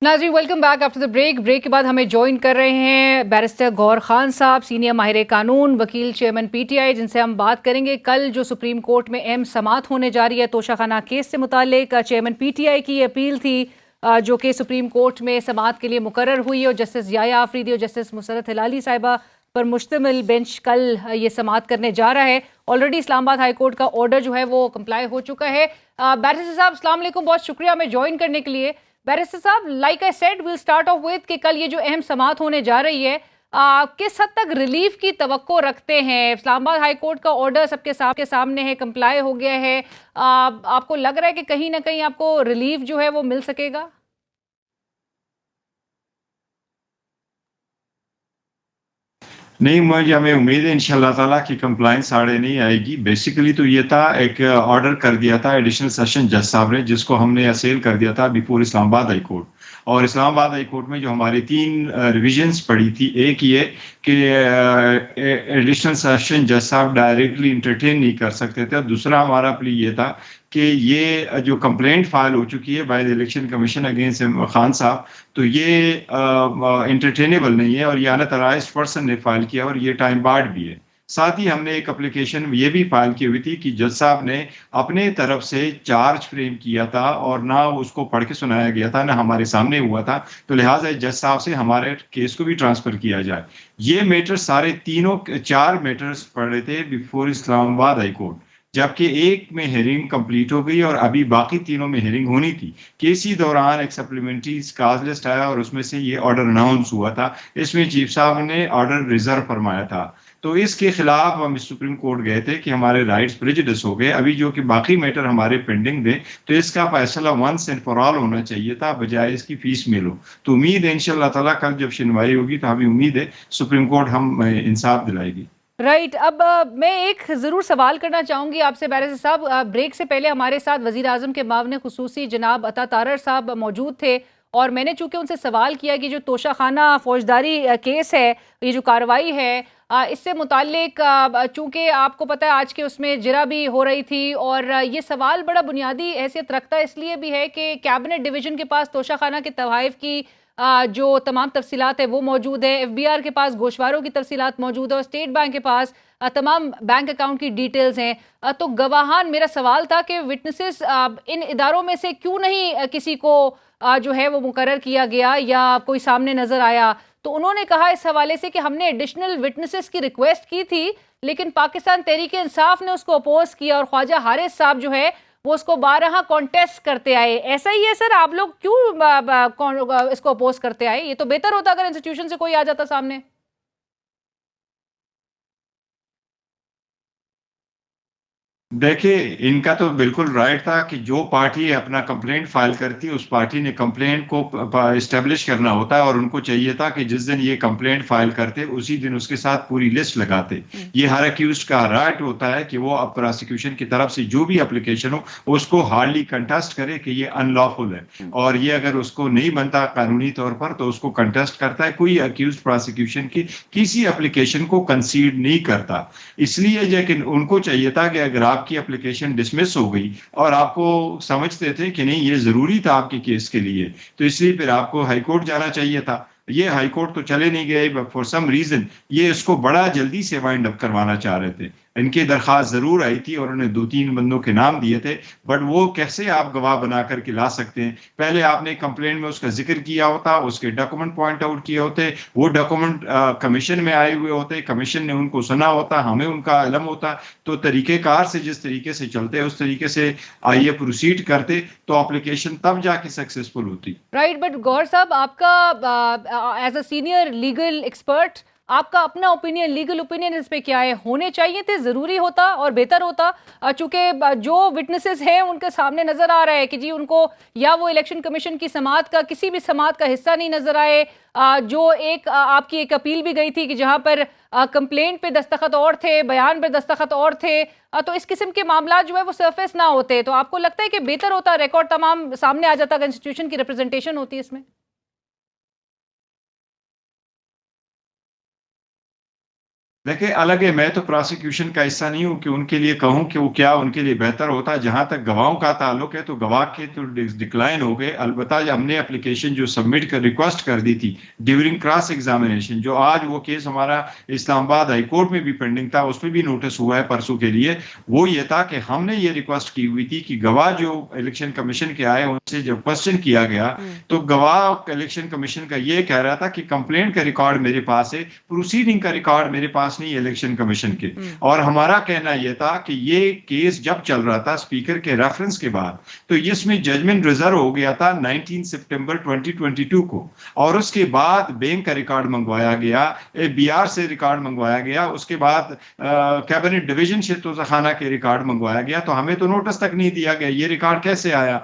नाज़रीन welcome back after the break के बाद हमें ज्वाइन कर रहे हैं बैरिस्टर गौहर खान साहब, सीनियर माहिर कानून, वकील, चेयरमैन पीटीआई, जिनसे हम बात करेंगे कल जो सुप्रीम कोर्ट में अहम समाअत होने जा रही है तोशाखाना केस से मुतालिक। चेयरमैन पीटीआई की अपील थी जो कि सुप्रीम कोर्ट में समाअत के लिए मुकर्रर हुई और जस्टिस याया आफरीदी और जस्टिस मुसरत हिलाली साहिबा पर मुश्तमिल बेंच कल ये समाअत करने जा रहा है। ऑलरेडी इस्लामाबाद हाई कोर्ट का ऑर्डर जो है वो कंप्लाई हो चुका है। बैरिस्टर साहब अस्सलाम वालेकुम, बहुत शुक्रिया हमें ज्वाइन करने के लिए। बैरिस्टर साहब, like I said will start of with कि कल ये जो अहम समाअत होने जा रही है, किस हद तक रिलीफ की तवक्को रखते हैं? इस्लामाबाद हाई कोर्ट का ऑर्डर सबके सामने है, कंप्लाई हो गया है। आपको लग रहा है कि कहीं ना कहीं आपको रिलीफ जो है वो मिल सकेगा? नहीं, मुझे हमें उम्मीद है इंशाल्लाह ताला कि कंप्लायंस आड़े नहीं आएगी। बेसिकली तो ये था, एक ऑर्डर कर दिया था एडिशनल सेशन जज साहब ने, जिसको हमने असेल कर दिया था बिफोर इस्लामाबाद हाई कोर्ट। और इस्लामाबाद हाई कोर्ट में जो हमारी तीन रिविजन्स पड़ी थी, एक ये कि एडिशनल सेशन जज साहब डायरेक्टली इंटरटेन नहीं कर सकते थे, और दूसरा हमारा प्ली ये था कि ये जो कंप्लेंट फाइल हो चुकी है by the election commission against Khan साहब, तो ये इंटरटेनेबल नहीं है, और ये अनऑथराइज्ड पर्सन ने फाइल किया और ये टाइम बार्ड भी है। साथ ही हमने एक एप्लीकेशन ये भी फाइल की हुई थी कि जज साहब ने अपने तरफ से चार्ज फ्रेम किया था और ना उसको पढ़ के सुनाया गया था, ना हमारे सामने हुआ था, तो लिहाजा जज साहब से हमारे केस को भी ट्रांसफर किया जाए। ये मैटर सारे तीनों चार मैटर्स पड़े थे बिफोर इस्लामाबाद हाई कोर्ट, जबकि एक में हेयरिंग कंप्लीट हो गई और अभी बाकी तीनों में हेयरिंग होनी थी। कि इसी दौरान एक सप्लीमेंट्री काज लिस्ट आया और उसमें से ये ऑर्डर अनाउंस हुआ था। इसमें चीफ साहब ने ऑर्डर रिजर्व फरमाया था, तो इसके खिलाफ हम सुप्रीम कोर्ट गए थे कि हमारे राइट्स प्रेजुडिस हो गए। अभी जो कि बाकी मैटर हमारे पेंडिंग थे, तो इसका फैसला वंस एंड फॉर ऑल होना चाहिए था, बजाय इसकी फीस में लो। तो उम्मीद है इंशाल्लाह ताला कल जब सुनवाई होगी तो हमें उम्मीद है सुप्रीम कोर्ट हम इंसाफ दिलाएगी। राइट। अब मैं एक ज़रूर सवाल करना चाहूँगी आपसे बैरिस्टर साहब। ब्रेक से पहले हमारे साथ वज़ीर आज़म के मामले खुसूसी जनाब अता तारर साहब मौजूद थे, और मैंने चूंकि उनसे सवाल किया कि जो तोशाखाना फौजदारी केस है, ये जो कार्रवाई है, इससे मुताल्लिक चूंकि आपको पता है आज के उसमें जिरा भी हो रही थी, और ये सवाल बड़ा बुनियादी हैसियत रखता है इसलिए भी है कि कैबिनेट डिवीज़न के पास तोशाखाना के तवाइफ की जो तमाम तफसीलात है वो मौजूद है, एफबीआर के पास गोशवारों की तफसीलात मौजूद है, और स्टेट बैंक के पास तमाम बैंक अकाउंट की डिटेल्स हैं। तो गवाहान, मेरा सवाल था कि विटनेसेस इन इदारों में से क्यों नहीं किसी को जो है वो मुकर्रर किया गया या कोई सामने नजर आया? तो उन्होंने कहा इस हवाले से कि हमने एडिशनल विटनेसेस की रिक्वेस्ट की थी, लेकिन पाकिस्तान तहरीक इंसाफ ने उसको अपोज किया, और ख्वाजा हारिस साहब जो है वो उसको बारहा कॉन्टेस्ट करते आए। ऐसा ही है सर? आप लोग क्यों इसको अपोज करते आए? ये तो बेहतर होता अगर इंस्टीट्यूशन से कोई आ जाता सामने। देखिए, इनका तो बिल्कुल राइट था कि जो पार्टी अपना कंप्लेंट फाइल करती है, उस पार्टी ने कंप्लेंट को इस्टेब्लिश करना होता है, और उनको चाहिए था कि जिस दिन ये कंप्लेंट फाइल करते उसी दिन उसके साथ पूरी लिस्ट लगाते। ये हर अक्यूज का राइट होता है कि वो अब प्रोसिक्यूशन की तरफ से जो भी एप्लीकेशन हो उसको हार्डली कंटेस्ट करे कि ये अनलॉफुल है, और ये अगर उसको नहीं बनता कानूनी तौर पर तो उसको कंटेस्ट करता है। कोई अक्यूज प्रोसिक्यूशन की किसी एप्लीकेशन को कंसीड नहीं करता। इसलिए लेकिन उनको चाहिए था कि अगर आपकी एप्लीकेशन डिसमिस हो गई और आपको समझते थे कि नहीं ये जरूरी था आपके केस के लिए, तो इसलिए फिर आपको हाई कोर्ट जाना चाहिए था। ये हाई कोर्ट तो चले नहीं गए, फॉर सम रीजन ये इसको बड़ा जल्दी से वाइंड अप करवाना चाह रहे थे। इनकी दरखास्त जरूर आई थी और उन्होंने दो तीन बंदों के नाम दिए थे, बट वो कैसे आप गवाह बना करके ला सकते हैं? पहले आपने कंप्लेंट में उसका जिक्र किया होता, उसके डॉक्यूमेंट पॉइंट आउट किए होते, वो डॉक्यूमेंट कमीशन में आए हुए होते, कमीशन ने उनको सुना होता, हमें उनका इल्म होता, तो तरीकेकार से जिस तरीके से चलते उस तरीके से आइए प्रोसीड करते, तो एप्लीकेशन तब जाके सक्सेसफुल होती। राइट, बट गौर साहब, आपका as a senior legal expert आपका अपना ओपिनियन, लीगल ओपिनियन इस पे क्या है? होने चाहिए थे, जरूरी होता और बेहतर होता? चूंकि जो विटनेसेस हैं उनके सामने नजर आ रहा है कि जी उनको या वो इलेक्शन कमीशन की समाअत का किसी भी समाअत का हिस्सा नहीं नजर आए। जो एक आपकी एक अपील भी गई थी कि जहां पर कंप्लेंट पे दस्तखत और थे, बयान पे दस्तखत और थे, तो इस किस्म के मामला जो है वो सरफेस ना होते। तो आपको लगता है कि बेहतर होता, रिकॉर्ड तमाम सामने आ जाता अगर इंस्टीट्यूशन की रिप्रेजेंटेशन होती इसमें? देखिए अलग है, मैं तो प्रोसिक्यूशन का हिस्सा नहीं हूँ कि उनके लिए कहूँ कि वो क्या उनके लिए बेहतर होता है। जहां तक गवाहों का ताल्लुक है तो गवाह के तो डिक्लाइन हो गए। अलबत्ता हमने एप्लीकेशन जो सबमिट कर रिक्वेस्ट कर दी थी ड्यूरिंग क्रॉस एग्जामिनेशन, जो आज वो केस हमारा इस्लामाबाद हाई कोर्ट में भी पेंडिंग था, उसमें भी नोटिस हुआ है परसों के लिए, वो ये था कि हमने ये रिक्वेस्ट की हुई थी कि गवाह जो इलेक्शन कमीशन के आए उनसे जब क्वेश्चन किया गया तो गवाह इलेक्शन कमीशन का ये कह रहा था कि कंप्लेंट का रिकॉर्ड मेरे पास है, प्रोसीडिंग का रिकॉर्ड मेरे पास नहीं इलेक्शन कमीशन के। और हमारा कहना यह था कि ये केस जब चल रहा था स्पीकर के रेफरेंस के बाद, तो इसमें जजमेंट रिजर्व हो गया था 19 सितंबर 2022 को, और उसके बाद बैंक का रिकॉर्ड मंगवाया गया, बीआर से रिकॉर्ड मंगवाया गया, उसके बाद कैबिनेट डिवीजन से तोशाखाना के रिकॉर्ड मंगवाया गया, तो हमें तो नोटिस तक नहीं दिया गया, ये रिकॉर्ड कैसे आया?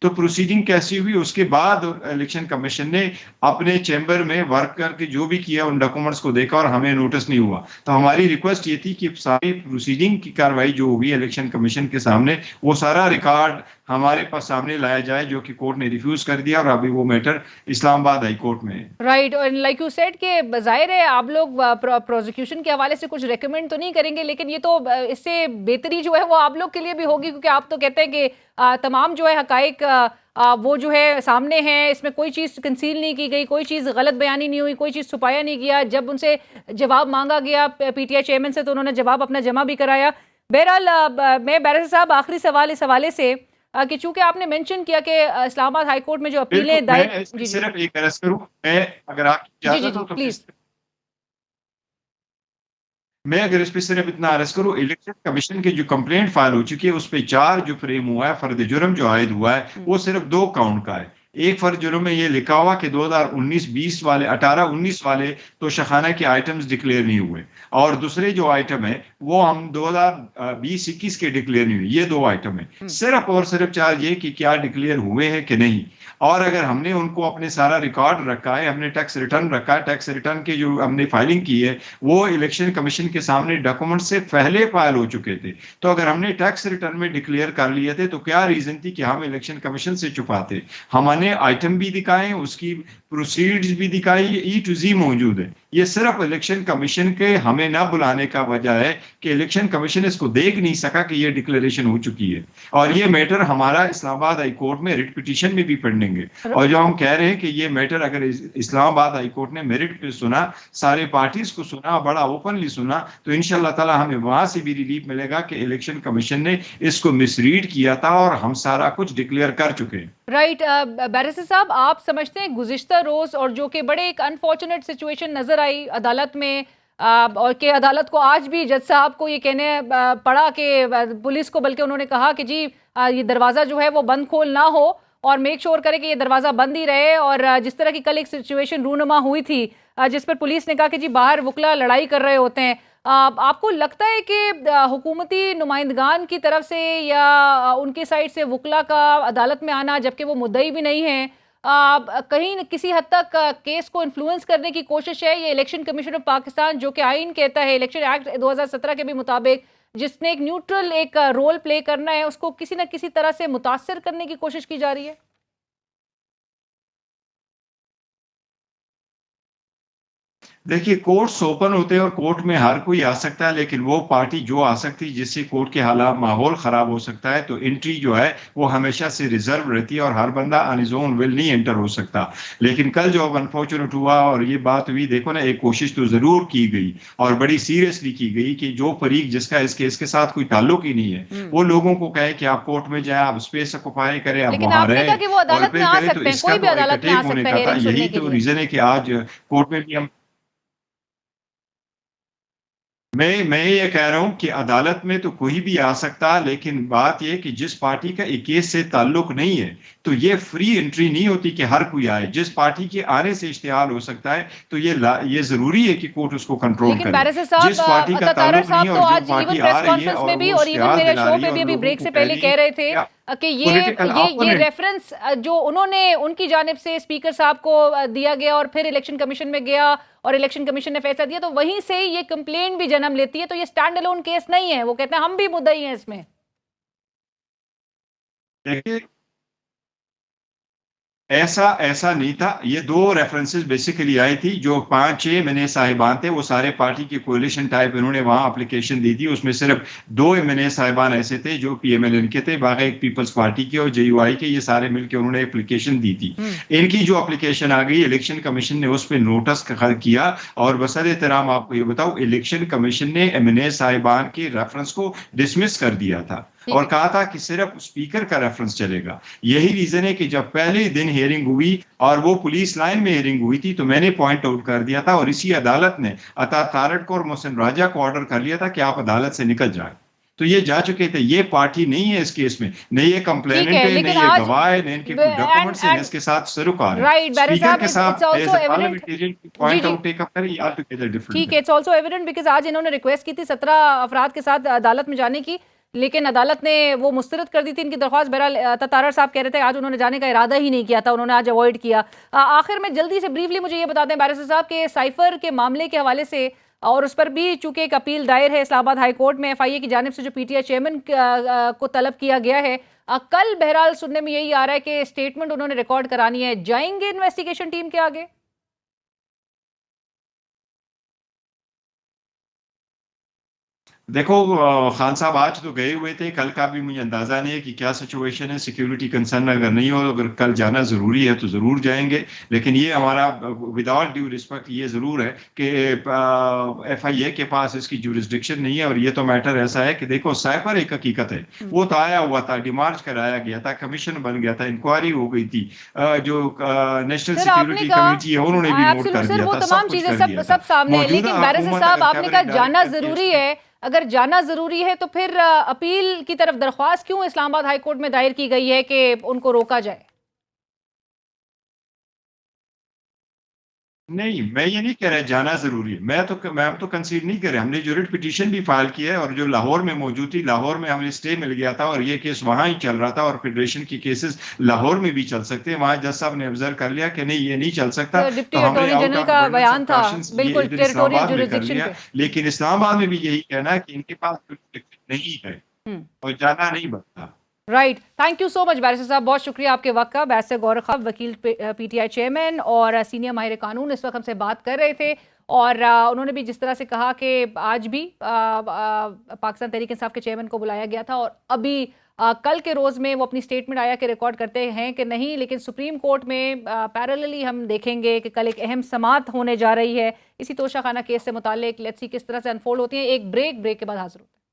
तो प्रोसीडिंग कैसी हुई? उसके बाद इलेक्शन कमीशन ने अपने चैम्बर में वर्क करके जो भी किया उन डॉक्यूमेंट्स को देखा और हमें नोटिस नहीं हुआ। तो हमारी रिक्वेस्ट ये थी कि सारी प्रोसीडिंग की कार्रवाई जो हुई इलेक्शन कमीशन के सामने, वो सारा रिकॉर्ड हमारे पास सामने लाया जाए, जो कि कोर्ट ने रिफ्यूज कर दिया और अभी वो मैटर इस्लामाबाद हाई कोर्ट में है। राइट, और लाइक यू सेड कि जाहिर है आप लोग प्रोसिक्यूशन के हवाले से कुछ रेकमेंड तो नहीं करेंगे, लेकिन ये तो इससे बेहतरी जो है वो आप लोग के लिए भी होगी, क्योंकि आप तो कहते हैं कि तमाम जो है हकाइक वो जो है सामने हैं, इसमें कोई चीज़ कंसील नहीं की गई, कोई चीज़ गलत बयानी नहीं हुई, कोई चीज़ छुपाया नहीं गया। जब उनसे जवाब मांगा गया पीटीआई चेयरमैन से तो उन्होंने जवाब अपना जमा भी कराया। बहरहाल मैं बैरिस्टर साहब आखिरी सवाल इस हवाले से कि चूंकि आपने मेंशन किया कि इस्लामाबाद हाई कोर्ट में जो अपीलें दायर, मैं जी जी सिर्फ एक अर्ज करूं, मैं अगर आपकी जी जी इजाजत जी हो तो प्लीज। मैं अगर इस पे सिर्फ इतना अर्ज करूं, इलेक्शन कमीशन की जो कंप्लेंट फाइल हो चुकी है उस पे 4 जो फ्रेम हुआ है, फर्द जुर्म जो आयद हुआ है वो सिर्फ 2 काउंट का है। एक फर्द जुर्म में ये लिखा हुआ कि 2019-20 वाले 18-19 वाले तो शखाना के आइटम्स डिक्लेयर नहीं हुए, और दूसरे जो आइटम है वो हम 2020-21 के डिक्लेयर नहीं हुए। ये 2 आइटम है, सिर्फ और सिर्फ 4 ये कि क्या डिक्लेयर हुए हैं कि नहीं। और अगर हमने उनको अपने सारा रिकॉर्ड रखा है, हमने टैक्स रिटर्न रखा है, टैक्स रिटर्न के जो हमने फाइलिंग की है वो इलेक्शन कमीशन के सामने डॉक्यूमेंट से पहले फाइल हो चुके थे, तो अगर हमने टैक्स रिटर्न में डिक्लेयर कर लिए थे तो क्या रीजन थी कि हम इलेक्शन कमीशन से छुपाते? हमने आइटम भी दिखाए, उसकी प्रोसीड्स भी दिखाई, ई टू जी मौजूद है। ये सिर्फ इलेक्शन कमीशन के हमें ना बुलाने का वजह है कि इलेक्शन कमीशन इसको देख नहीं सका कि ये डिक्लेरेशन हो चुकी है, और ये मैटर हमारा इस्लामाबाद हाई कोर्ट में रिट पिटीशन में भी पेंडिंग है। और जो हम कह रहे हैं कि ये मैटर अगर इस्लामाबाद हाई कोर्ट ने मेरिट पे सुना, सारे पार्टीज को सुना, बड़ा ओपनली सुना, तो इंशाल्लाह ताला हमें वहां से भी रिलीफ मिलेगा कि इलेक्शन कमीशन ने इसको मिसरीड किया था और हम सारा कुछ डिक्लेयर कर चुके हैं। राइट, बैरिस्टर साहब आप समझते हैं गुज़िश्ता रोज और जो कि बड़े एक अनफॉर्चुनेट सिचुएशन नजर आई अदालत में, और कि अदालत को आज भी जज साहब को ये कहने पड़ा कि पुलिस को, बल्कि उन्होंने कहा कि जी ये दरवाज़ा जो है वो बंद खोल ना हो और मेक श्योर करे कि ये दरवाज़ा बंद ही रहे। और जिस तरह की कल एक सिचुएशन रूनुमा हुई थी जिस पर पुलिस ने कहा कि जी बाहर वकला लड़ाई कर रहे होते हैं, आपको लगता है कि हुकूमती नुमाइंदगान की तरफ से या उनकी साइड से वकला का अदालत में आना, जबकि वो मुद्दई भी नहीं है, कहीं किसी हद तक केस को इन्फ्लुएंस करने की कोशिश है? ये इलेक्शन कमीशन ऑफ पाकिस्तान जो कि आइन कहता है इलेक्शन एक्ट 2017 के भी मुताबिक, जिसने एक न्यूट्रल एक रोल प्ले करना है, उसको किसी न किसी तरह से मुतासर करने की कोशिश की जा रही है? देखिए कोर्ट्स ओपन होते हैं और कोर्ट में हर कोई आ सकता है, लेकिन वो पार्टी जो आ सकती है जिससे कोर्ट के हालात माहौल खराब हो सकता है, तो एंट्री जो है वो हमेशा से रिजर्व रहती है और हर बंदा ऑन हिज ओन विल नहीं एंटर हो सकता। लेकिन कल जो अब अनफॉर्चुनेट हुआ और ये बात हुई, देखो ना, एक कोशिश तो जरूर की गई और बड़ी सीरियसली की गई कि जो फरीक जिसका इस केस के साथ कोई ताल्लुक ही नहीं है वो लोगों को कहे कि आप कोर्ट में जाए, आप स्पेस ऑक्युपाई करें, आप लेकिन वहां आपने कहा रहे कि वो और अदालत में फिर आ करें, तो सकते हैं, इसका कोई भी तो एक अदालत में आ अटैक होने सकता है का था। हेयरिंग यही सुनने के तो लिए। रीजन है कि आज कोर्ट में भी हम, मैं ये कह रहा हूं कि अदालत में तो कोई भी आ सकता है, लेकिन बात यह कि जिस पार्टी का एक केस से ताल्लुक नहीं है तो ये फ्री एंट्री नहीं होती कि हर कोई आए। जिस पार्टी के आने से इश्तिहाल हो सकता है तो ये जरूरी है कि कोर्ट उसको कंट्रोल लेकिन करे। बैरिस्टर साहब, जिस पार्टी का अता ताल्लुक नहीं साहब है तो और जो आज इवन पार्टी प्रेस आ रही है कॉन्फ्रेंस और में भी वो और इवन इश्तिहार मेरे दिला शो रही पे है भी और अभी लोगों ब्रेक को से कह पहले रही कह है रहे थे या कि पॉलिटिकल ये ओपोनेंट, रेफरेंस जो उन्होंने उनकी जानिब से स्पीकर साहब को दिया गया और फिर इलेक्शन कमीशन में गया और इलेक्शन कमीशन ने फैसला दिया, तो वहीं से ये कंप्लेंट भी जन्म लेती है। तो ये स्टैंड अलोन केस नहीं है, वो कहते हैं हम भी मुद्दई हैं इसमें। देखिए ऐसा ऐसा नहीं था। ये दो रेफरेंसेस बेसिकली आई थी। जो 5-6 एमएनए साहिबान थे वो सारे पार्टी के कोalition टाइप इन्होंने वहां एप्लीकेशन दी थी। उसमें सिर्फ 2 एमएनए साहिबान ऐसे थे जो पीएमएलएन के थे, बाकी एक पीपल्स पार्टी के और जेयूआई के, ये सारे मिलकर उन्होंने एप्लीकेशन दी थी। इनकी जो एप्लीकेशन आ गई, इलेक्शन कमीशन ने उस पर नोटिस किया और बसर एहतराम आपको ये बताऊं, इलेक्शन कमीशन ने एमएनए साहिबान के रेफरेंस को डिसमिस कर दिया था और कहा था कि सिर्फ स्पीकर का रेफरेंस चलेगा। यही रीजन है कि जब पहले दिन हियरिंग हुई और वो पुलिस लाइन में हियरिंग हुई थी तो मैंने पॉइंट आउट कर दिया था और इसी अदालत ने अता तारड़ को और मोहसिन राजा को ऑर्डर कर लिया था कि आप अदालत से निकल जाए। तो ये जा चुके थे। ये पार्टी नहीं है इस केस में, नहीं ये कंप्लेनेंट है, नहीं ये गवाह है, नहीं इनके डॉक्यूमेंट्स हैं, इसके साथ सरोकार है। स्पीकर के साथ as a parliamentarian point out take up करें, ऑल टुगेदर डिफरेंट। ठीक है, इट्स आल्सो एविडेंट बिकॉज आज इन्होंने रिक्वेस्ट की थी 17 अफराद के साथ अदालत में जाने की, लेकिन अदालत ने वो मुस्तरद कर दी थी इनकी दरख्वास्त। बहरहाल तारड़ साहब कह रहे थे आज उन्होंने जाने का इरादा ही नहीं किया था, उन्होंने आज अवॉइड किया। आखिर में जल्दी से ब्रीफली मुझे ये बता दें बैरिस्टर साहब के साइफर के मामले के हवाले से, और उस पर भी चूंकि एक अपील दायर है इस्लामाबाद हाई कोर्ट में एफआईए की जानिब से जो पीटीआई चेयरमैन को तलब किया गया है, कल बहरहाल सुनने में यही आ रहा है कि स्टेटमेंट उन्होंने रिकॉर्ड करानी है। जाएंगे इन्वेस्टिगेशन टीम के आगे? देखो खान साहब आज तो गए हुए थे, कल का भी मुझे अंदाजा नहीं है कि क्या सिचुएशन है। सिक्योरिटी कंसर्न अगर नहीं हो, अगर कल जाना जरूरी है तो जरूर जाएंगे। लेकिन ये हमारा विदाउट ड्यू रिस्पेक्ट ये जरूर है कि एफआईए के पास इसकी जुरिस्डिक्शन नहीं है। और ये तो मैटर ऐसा है कि देखो साइफर एक हकीकत है, वो तो आया हुआ था, डिमार्च कराया गया था, कमीशन बन गया था, इंक्वायरी हो गई थी, जो नेशनल सिक्योरिटी कमेटी है उन्होंने भी नोट कर दिया था, सब कुछ कर दिया था। सब सामने है, लेकिन बैरिस्टर साहब आपने कहा जाना जरूरी है। अगर जाना जरूरी है तो फिर अपील की तरफ दरख्वास्त क्यों इस्लामाबाद हाई कोर्ट में दायर की गई है कि उनको रोका जाए? नहीं, मैं ये नहीं कह रहा जाना जरूरी है। मैं तो कंसीड नहीं कर रहा। हमने जो रिट पिटीशन भी फाइल किया है और जो लाहौर में मौजूद थी, लाहौर में हमें स्टे मिल गया था और ये केस वहां ही चल रहा था और फेडरेशन की केसेस लाहौर में भी चल सकते हैं। वहां जज साहब ने ऑब्जर्व कर लिया कि नहीं ये नहीं चल सकता, तो डिप्टी अटॉर्नी जनरल का बयान था, बिल्कुल टेरिटोरियल जुरिसडिक्शन पे। लेकिन इस्लामाबाद में भी यही कहना है कि इनके पास नहीं है और जाना नहीं बनता। Right, thank you so much barrister साहब, बहुत शुक्रिया आपके वक्त का। बैरिस्टर गौहर खां, वकील पीटीआई चेयरमैन और सीनियर माहिर कानून, इस वक्त हमसे बात कर रहे थे। और उन्होंने भी जिस तरह से कहा कि आज भी पाकिस्तान तहरीक इंसाफ के चेयरमैन को बुलाया गया था और अभी कल के रोज़ में वो अपनी स्टेटमेंट आया कि रिकॉर्ड करते हैं कि नहीं, लेकिन सुप्रीम कोर्ट में पैरेलली हम देखेंगे कि कल एक अहम समाअत होने जा रही है इसी तोशाखाना केस से मुतालिक। लेट्स सी किस तरह से अनफोल्ड होती है। एक ब्रेक के बाद हाजिर होते हैं।